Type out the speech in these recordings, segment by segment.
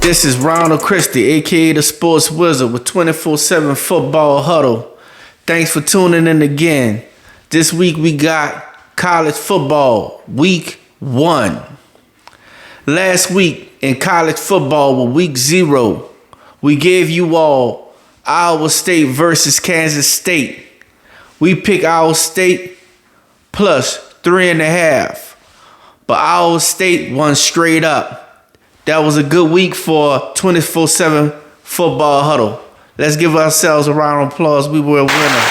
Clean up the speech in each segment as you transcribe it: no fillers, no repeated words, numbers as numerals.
This is Ronald Christy, aka the Sports Wizard with 24/7 Football Huddle. Thanks for tuning in again. This week we got college football, week 1. Last week in college football with week 0, we gave you all Iowa State versus Kansas State. We picked Iowa State plus 3.5, but Iowa State won straight up. That was a good week for 24/7 Football Huddle. Let's give ourselves a round of applause. We were a winner.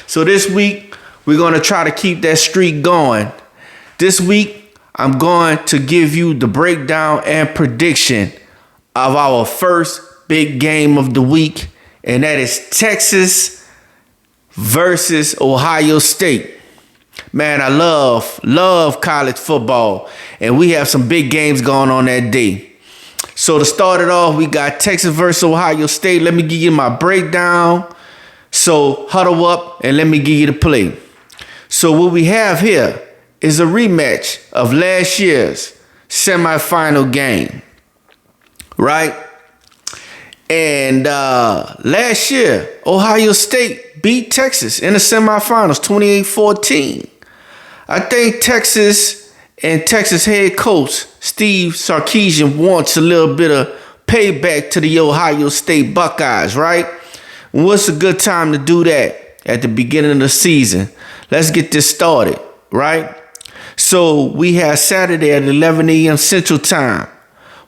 So this week, we're going to try to keep that streak going. This week, I'm going to give you the breakdown and prediction of our first big game of the week, and that is Texas versus Ohio State. Man, I love college football, and we have some big games going on that day. So to start it off, we got Texas versus Ohio State. Let me give you my breakdown. So huddle up and let me give you the play. So what we have here is a rematch of last year's semifinal game, right? And last year, Ohio State beat Texas in the semifinals, 28-14. I think Texas and Texas head coach Steve Sarkisian wants a little bit of payback to the Ohio State Buckeyes, right? What's a good time to do that? At the beginning of the season. Let's get this started, right? So we have Saturday at 11 a.m. Central Time.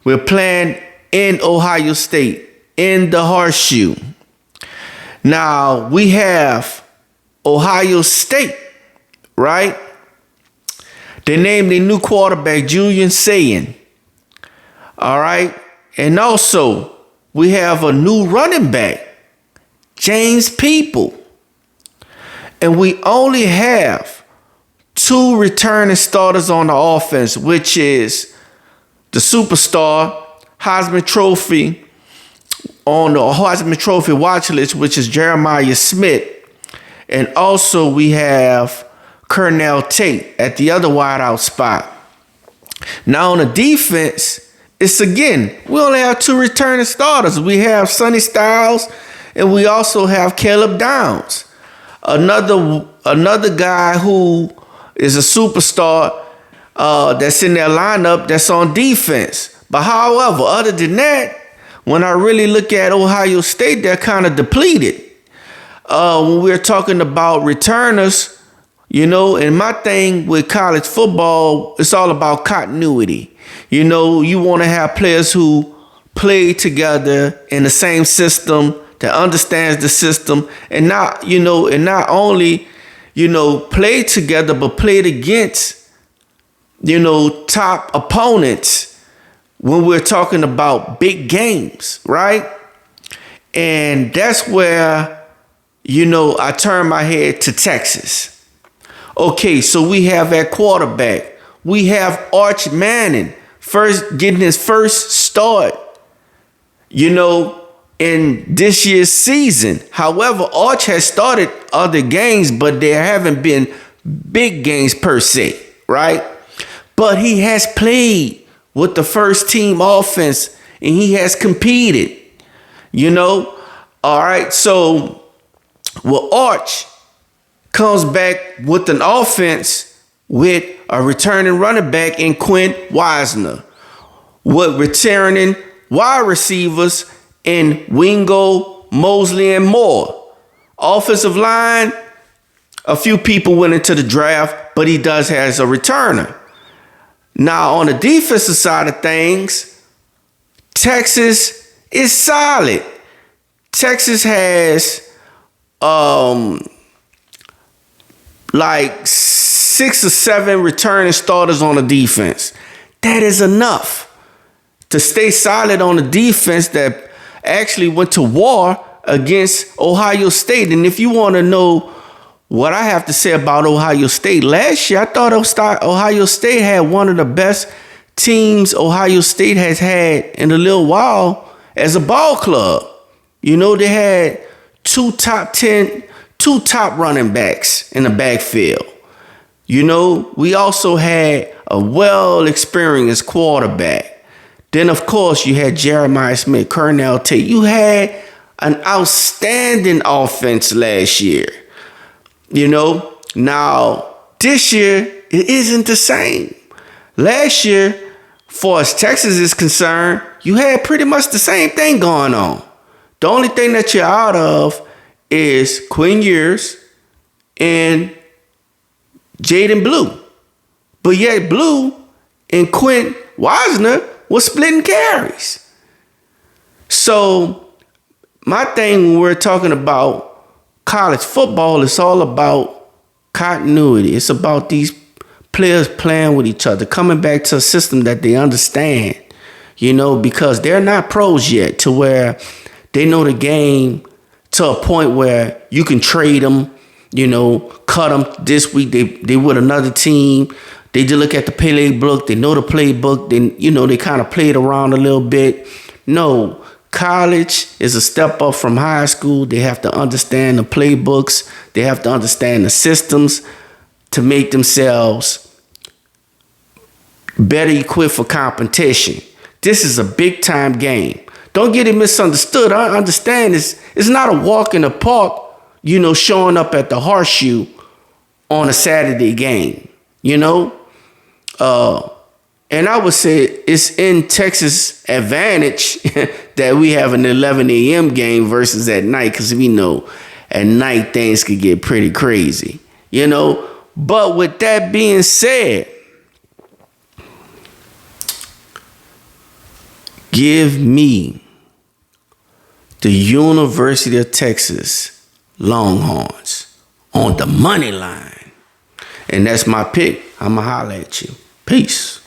We're playing in Ohio State, in the Horseshoe. Now, we have Ohio State, right? They named their new quarterback Julian Sayin. All right? And also, we have a new running back, James People. And we only have 2 returning starters on the offense, which is the superstar, Heisman Trophy, on the Heisman Trophy watch list, which is Jeremiah Smith. And also we have Cornell Tate at the other wideout spot. Now on the defense, it's again, we only have 2 returning starters. We have Sonny Styles and we also have Caleb Downs. Another guy who is a superstar that's in their lineup that's on defense. But however, other than that, when I really look at Ohio State, they're kind of depleted. When we're talking about returners, you know, and my thing with college football, it's all about continuity. You know, you want to have players who play together in the same system, that understands the system, and not only, play together, but played against, top opponents. When we're talking about big games, right? And that's where, I turn my head to Texas. Okay, so we have at quarterback. We have Arch Manning getting his first start, in this year's season. However, Arch has started other games, but there haven't been big games per se, right? But he has played with the first team offense, and he has competed, All right, so Arch comes back with an offense with a returning running back in Quinn Wisner, with returning wide receivers in Wingo, Mosley, and Moore. Offensive line, a few people went into the draft, but he does have a returner. Now, on the defensive side of things, Texas is solid. Texas has like 6 or 7 returning starters on the defense. That is enough to stay solid on the defense that actually went to war against Ohio State. And if you want to know what I have to say about Ohio State, last year I thought Ohio State had one of the best teams Ohio State has had in a little while as a ball club. They had 2 top running backs in the backfield. You know, we also had a well-experienced quarterback. Then, of course, you had Jeremiah Smith, Cornell Tate. You had an outstanding offense last year. You know, now this year, it isn't the same. Last year, far as Texas is concerned, you had pretty much the same thing going on. The only thing that you're out of is Quinn Ewers and Jaden Blue. But yet Blue and Quint Wisner was splitting carries. So my thing when we're talking about college football, it's all about continuity. It's about these players playing with each other, coming back to a system that they understand, you know, because they're not pros yet to where they know the game to a point where you can trade them, you know, cut them this week. They with another team. They just look at the playbook. They know the playbook. Then, you know, they kind of play it around a little bit. No, college is a step up from high school. They have to understand the playbooks. They have to understand the systems to make themselves better equipped for competition. This is a big time game. Don't get it misunderstood. I understand it's not a walk in the park, you know, showing up at the Horseshoe on a Saturday game, you know. And I would say it's in Texas' advantage that we have an 11 a.m. game versus at night, because we know at night things could get pretty crazy, you know. But with that being said, give me the University of Texas Longhorns on the money line. And that's my pick. I'ma holler at you. Peace.